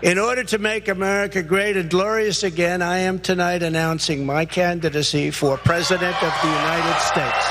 In order to make America great and glorious again, I am tonight announcing my candidacy for President of the United States.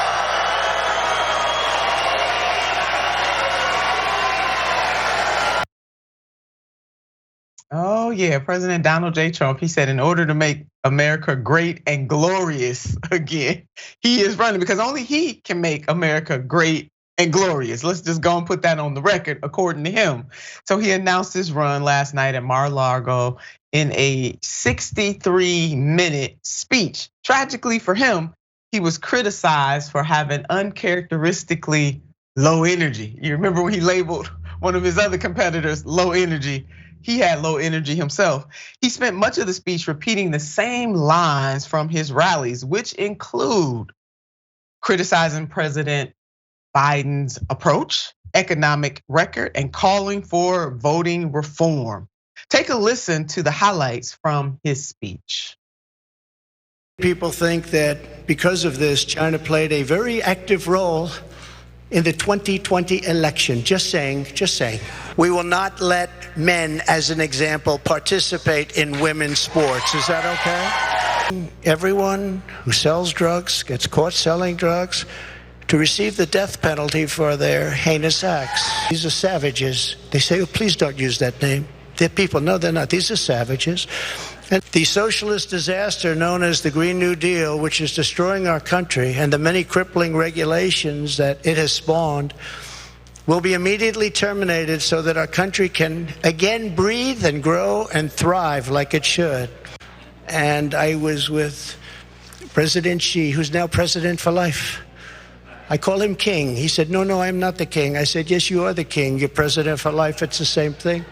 Oh yeah, President Donald J. Trump, he said in order to make America great and glorious again, he is running because only he can make America great and glorious. Let's just go and put that on the record according to him. So he announced his run last night at Mar-a-Lago in a 63-minute speech. Tragically for him, he was criticized for having uncharacteristically low energy. You remember when he labeled one of his other competitors low energy? He had low energy himself. He spent much of the speech repeating the same lines from his rallies, which include criticizing President Biden's approach, economic record, and calling for voting reform. Take a listen to the highlights from his speech. People think that because of this, China played a very active role in the 2020 election. Just saying. We will not let men, as an example, participate in women's sports. Is that okay? Everyone who sells drugs, gets caught selling drugs, to receive the death penalty for their heinous acts. These are savages. They say, oh, please don't use that name. They're people. No, they're not. These are savages. And the socialist disaster known as the Green New Deal, which is destroying our country, and the many crippling regulations that it has spawned, will be immediately terminated so that our country can again breathe and grow and thrive like it should. And I was with President Xi, who's now president for life. I call him king. He said, no, I'm not the king. I said, yes, you are the king. You're president for life. It's the same thing.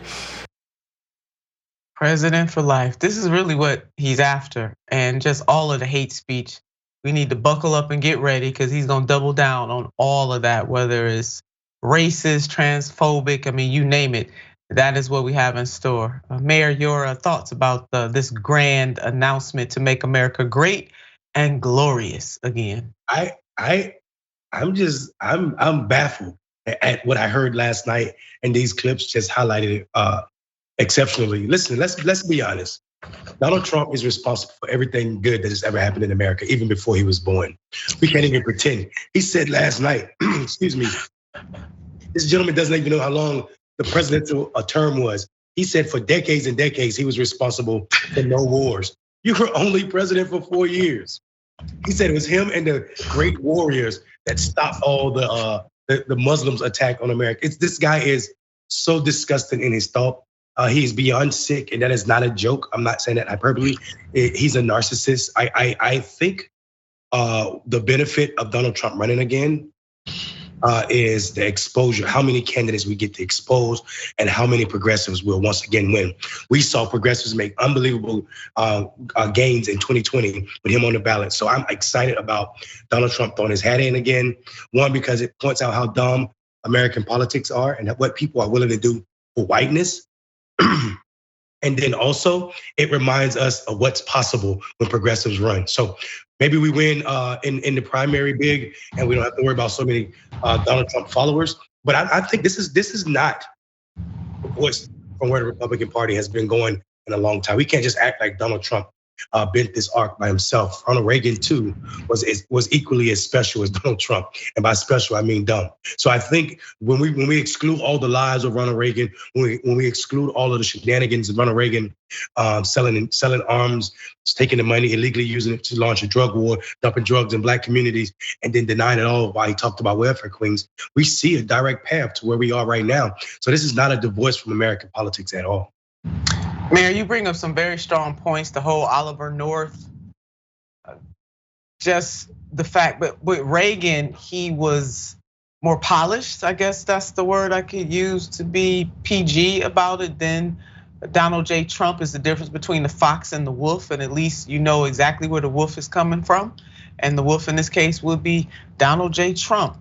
President for life. This is really what he's after. And just all of the hate speech. We need to buckle up and get ready because he's gonna double down on all of that, whether it's racist, transphobic, I mean, you name it. That is what we have in store. Mayor, your thoughts about this grand announcement to make America great and glorious again? I'm baffled at what I heard last night, and these clips just highlighted it exceptionally. Listen, let's be honest. Donald Trump is responsible for everything good that has ever happened in America, even before he was born. We can't even pretend. He said last night, excuse me, this gentleman doesn't even know how long the presidential term was. He said for decades and decades, he was responsible for no wars. You were only president for 4 years. He said it was him and the great warriors that stopped all the Muslims' attack on America. This guy is so disgusting in his thought. He's beyond sick, and that is not a joke. I'm not saying that hyperbole. He's a narcissist. I think the benefit of Donald Trump running again is the exposure, how many candidates we get to expose and how many progressives will once again win. We saw progressives make unbelievable gains in 2020 with him on the ballot. So I'm excited about Donald Trump throwing his hat in again. One, because it points out how dumb American politics are and what people are willing to do for whiteness. And then also it reminds us of what's possible when progressives run. So maybe we win in the primary big, and we don't have to worry about so many Donald Trump followers. But I think this is not the voice from where the Republican Party has been going in a long time. We can't just act like Donald Trump bent this arc by himself. Ronald Reagan too was equally as special as Donald Trump, and by special I mean dumb. So I think when we exclude all the lies of Ronald Reagan, when we exclude all of the shenanigans of Ronald Reagan, selling arms, taking the money, illegally using it to launch a drug war, dumping drugs in black communities, and then denying it all while he talked about welfare queens, we see a direct path to where we are right now. So this is not a divorce from American politics at all. Mayor, you bring up some very strong points, the whole Oliver North, just the fact, but with Reagan, he was more polished, I guess that's the word I could use to be PG about it. Then Donald J. Trump is the difference between the fox and the wolf, and at least you know exactly where the wolf is coming from. And the wolf in this case would be Donald J. Trump.